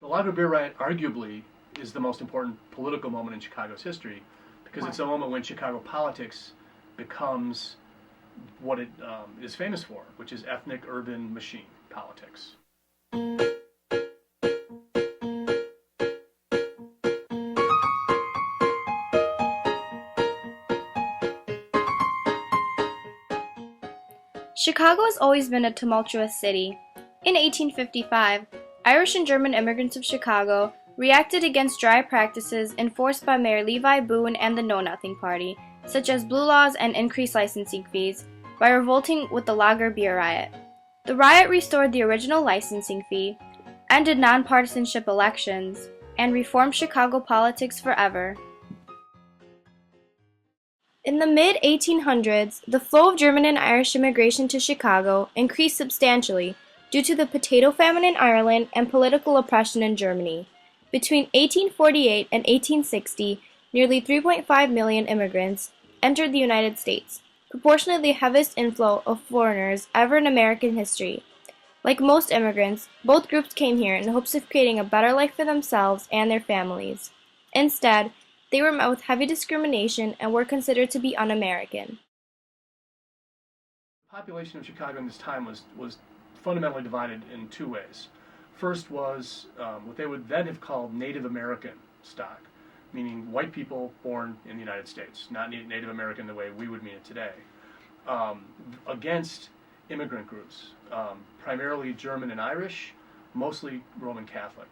The Lager Beer Riot arguably is the most important political moment in Chicago's history because it's a moment when Chicago politics becomes what it is famous for, which is ethnic urban machine politics. Chicago has always been a tumultuous city. In 1855, Irish and German immigrants of Chicago reacted against dry practices enforced by Mayor Levi Boone and the Know Nothing Party, such as blue laws and increased licensing fees, by revolting with the Lager Beer Riot. The riot restored the original licensing fee, ended nonpartisanship elections, and reformed Chicago politics forever. In the mid-1800s, the flow of German and Irish immigration to Chicago increased substantially due to the potato famine in Ireland and political oppression in Germany. Between 1848 and 1860, nearly 3.5 million immigrants entered the United States, proportionately the heaviest inflow of foreigners ever in American history. Like most immigrants, both groups came here in hopes of creating a better life for themselves and their families. Instead, they were met with heavy discrimination and were considered to be un-American. The population of Chicago in this time was fundamentally divided in two ways. First was what they would then have called Native American stock, meaning white people born in the United States, not Native American the way we would mean it today, against immigrant groups, primarily German and Irish, mostly Roman Catholic.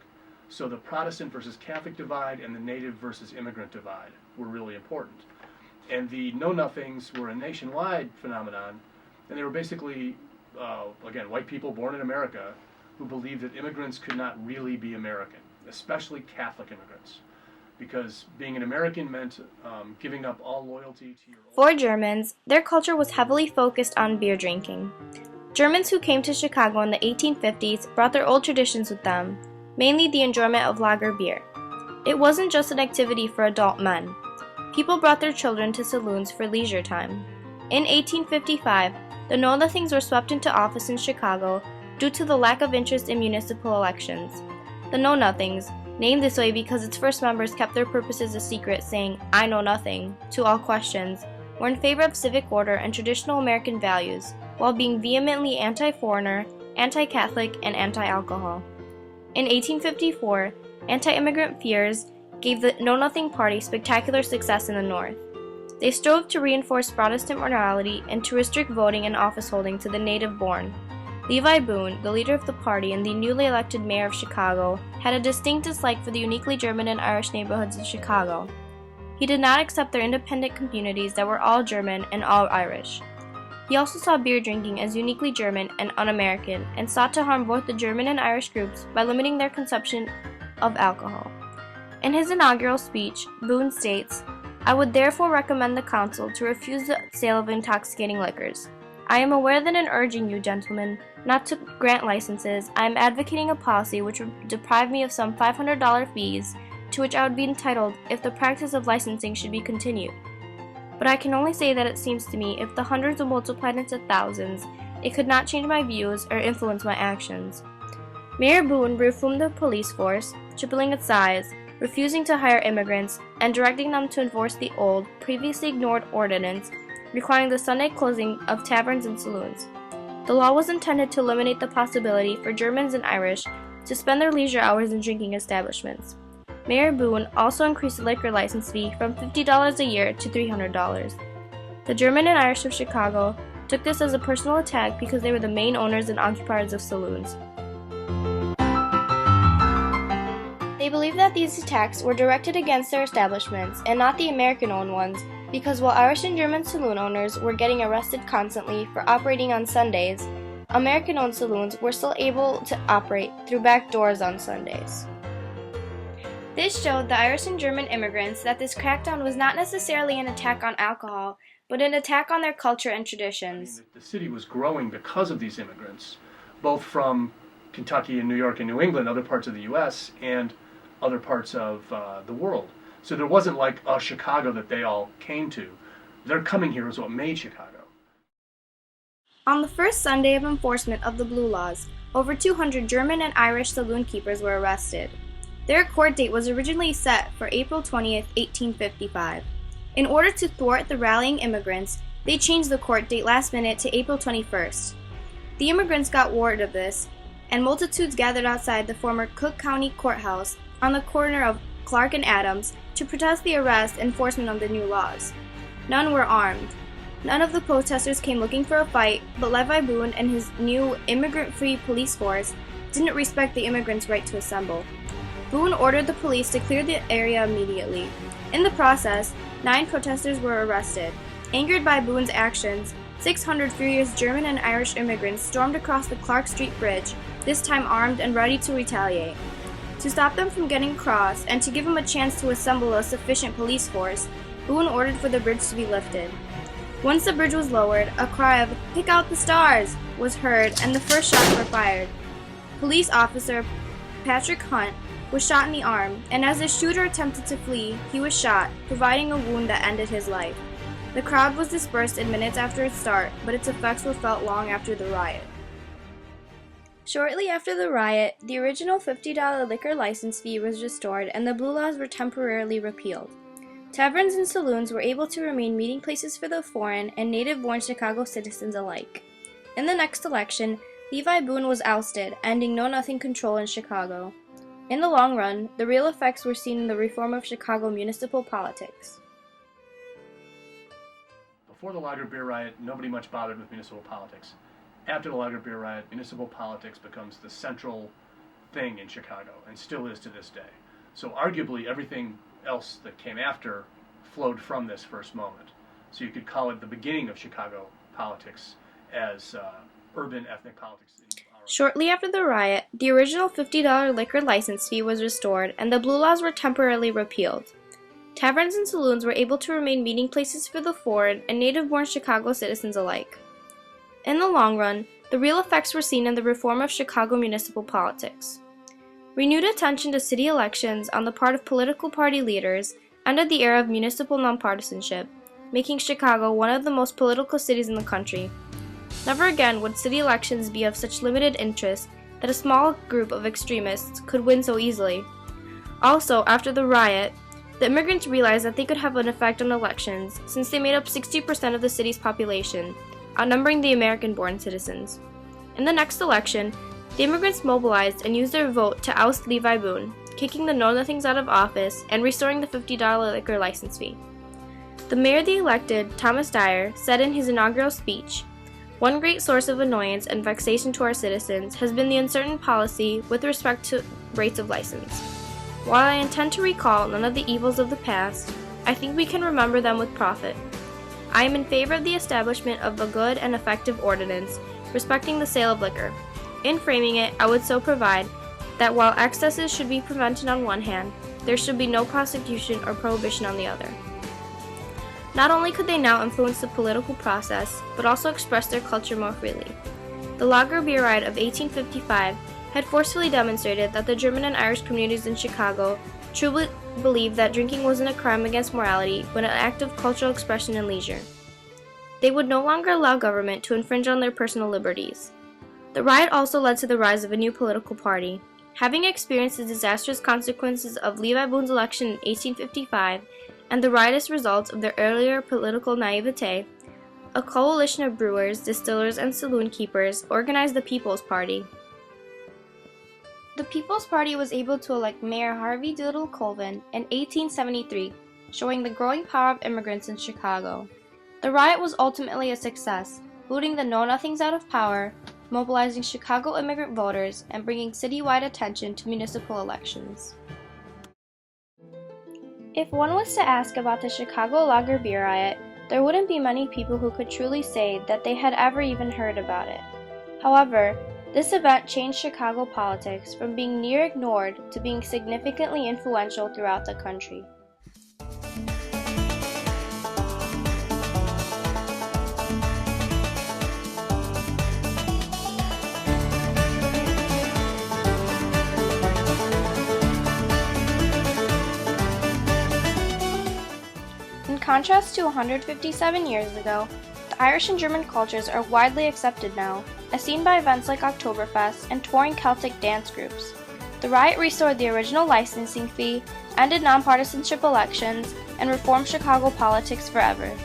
So the Protestant versus Catholic divide and the native versus immigrant divide were really important. And the Know-Nothings were a nationwide phenomenon, and they were basically, again, white people born in America who believed that immigrants could not really be American, especially Catholic immigrants, because being an American meant giving up all loyalty to your... For Germans, their culture was heavily focused on beer drinking. Germans who came to Chicago in the 1850s brought their old traditions with them, mainly the enjoyment of lager beer. It wasn't just an activity for adult men. People brought their children to saloons for leisure time. In 1855, the Know-Nothings were swept into office in Chicago due to the lack of interest in municipal elections. The Know-Nothings, named this way because its first members kept their purposes a secret, saying, "I know nothing," to all questions, were in favor of civic order and traditional American values, while being vehemently anti-foreigner, anti-Catholic, and anti-alcohol. In 1854, anti-immigrant fears gave the Know-Nothing Party spectacular success in the North. They strove to reinforce Protestant morality and to restrict voting and office holding to the native-born. Levi Boone, the leader of the party and the newly elected mayor of Chicago, had a distinct dislike for the uniquely German and Irish neighborhoods of Chicago. He did not accept their independent communities that were all German and all Irish. He also saw beer drinking as uniquely German and un-American, and sought to harm both the German and Irish groups by limiting their consumption of alcohol. In his inaugural speech, Boone states, "I would therefore recommend the council to refuse the sale of intoxicating liquors. I am aware that in urging you, gentlemen, not to grant licenses, I am advocating a policy which would deprive me of some $500 fees to which I would be entitled if the practice of licensing should be continued. But I can only say that it seems to me if the hundreds were multiplied into thousands, it could not change my views or influence my actions." Mayor Boone reformed the police force, tripling its size, refusing to hire immigrants, and directing them to enforce the old, previously ignored ordinance requiring the Sunday closing of taverns and saloons. The law was intended to eliminate the possibility for Germans and Irish to spend their leisure hours in drinking establishments. Mayor Boone also increased the liquor license fee from $50 a year to $300. The German and Irish of Chicago took this as a personal attack because they were the main owners and occupiers of saloons. They believed that these attacks were directed against their establishments and not the American-owned ones, because while Irish and German saloon owners were getting arrested constantly for operating on Sundays, American-owned saloons were still able to operate through back doors on Sundays. This showed the Irish and German immigrants that this crackdown was not necessarily an attack on alcohol, but an attack on their culture and traditions. The city was growing because of these immigrants, both from Kentucky and New York and New England, other parts of the U.S., and other parts of the world. So there wasn't like a Chicago that they all came to. Their coming here is what made Chicago. On the first Sunday of enforcement of the Blue Laws, over 200 German and Irish saloon keepers were arrested. Their court date was originally set for April 20th, 1855. In order to thwart the rallying immigrants, they changed the court date last minute to April 21st. The immigrants got word of this, and multitudes gathered outside the former Cook County Courthouse on the corner of Clark and Adams to protest the arrest and enforcement of the new laws. None were armed. None of the protesters came looking for a fight, but Levi Boone and his new immigrant-free police force didn't respect the immigrants' right to assemble. Boone ordered the police to clear the area immediately. In the process, 9 protesters were arrested. Angered by Boone's actions, 600 furious German and Irish immigrants stormed across the Clark Street Bridge, this time armed and ready to retaliate. To stop them from getting across and to give them a chance to assemble a sufficient police force, Boone ordered for the bridge to be lifted. Once the bridge was lowered, a cry of "Pick out the stars!" was heard and the first shots were fired. Police officer Patrick Hunt was shot in the arm, and as the shooter attempted to flee, he was shot, providing a wound that ended his life. The crowd was dispersed in minutes after its start, but its effects were felt long after the riot. Shortly after the riot, the original $50 liquor license fee was restored and the blue laws were temporarily repealed. Taverns and saloons were able to remain meeting places for the foreign and native-born Chicago citizens alike. In the next election, Levi Boone was ousted, ending know-nothing control in Chicago. In the long run, the real effects were seen in the reform of Chicago municipal politics. Before the Lager Beer Riot, nobody much bothered with municipal politics. After the Lager Beer Riot, municipal politics becomes the central thing in Chicago, and still is to this day. So arguably everything else that came after flowed from this first moment. So you could call it the beginning of Chicago politics as urban ethnic politics. Shortly after the riot, the original $50 liquor license fee was restored and the blue laws were temporarily repealed. Taverns and saloons were able to remain meeting places for the foreign and native-born Chicago citizens alike. In the long run, the real effects were seen in the reform of Chicago municipal politics. Renewed attention to city elections on the part of political party leaders ended the era of municipal nonpartisanship, making Chicago one of the most political cities in the country. Never again would city elections be of such limited interest that a small group of extremists could win so easily. Also, after the riot, the immigrants realized that they could have an effect on elections since they made up 60% of the city's population, outnumbering the American-born citizens. In the next election, the immigrants mobilized and used their vote to oust Levi Boone, kicking the know-nothings out of office and restoring the $50 liquor license fee. The mayor they elected, Thomas Dyer, said in his inaugural speech, "One great source of annoyance and vexation to our citizens has been the uncertain policy with respect to rates of license. While I intend to recall none of the evils of the past, I think we can remember them with profit. I am in favor of the establishment of a good and effective ordinance respecting the sale of liquor. In framing it, I would so provide that while excesses should be prevented on one hand, there should be no prosecution or prohibition on the other." Not only could they now influence the political process, but also express their culture more freely. The Lager Beer Riot of 1855 had forcefully demonstrated that the German and Irish communities in Chicago truly believed that drinking wasn't a crime against morality, but an act of cultural expression and leisure. They would no longer allow government to infringe on their personal liberties. The riot also led to the rise of a new political party. Having experienced the disastrous consequences of Levi Boone's election in 1855 and the riotous results of their earlier political naivete, a coalition of brewers, distillers, and saloon keepers organized the People's Party. The People's Party was able to elect Mayor Harvey Doodle Colvin in 1873, showing the growing power of immigrants in Chicago. The riot was ultimately a success, booting the know-nothings out of power, mobilizing Chicago immigrant voters, and bringing citywide attention to municipal elections. If one was to ask about the Chicago Lager Beer Riot, there wouldn't be many people who could truly say that they had ever even heard about it. However, this event changed Chicago politics from being near ignored to being significantly influential throughout the country. In contrast to 157 years ago, the Irish and German cultures are widely accepted now, as seen by events like Oktoberfest and touring Celtic dance groups. The Riot restored the original licensing fee, ended nonpartisanship elections, and reformed Chicago politics forever.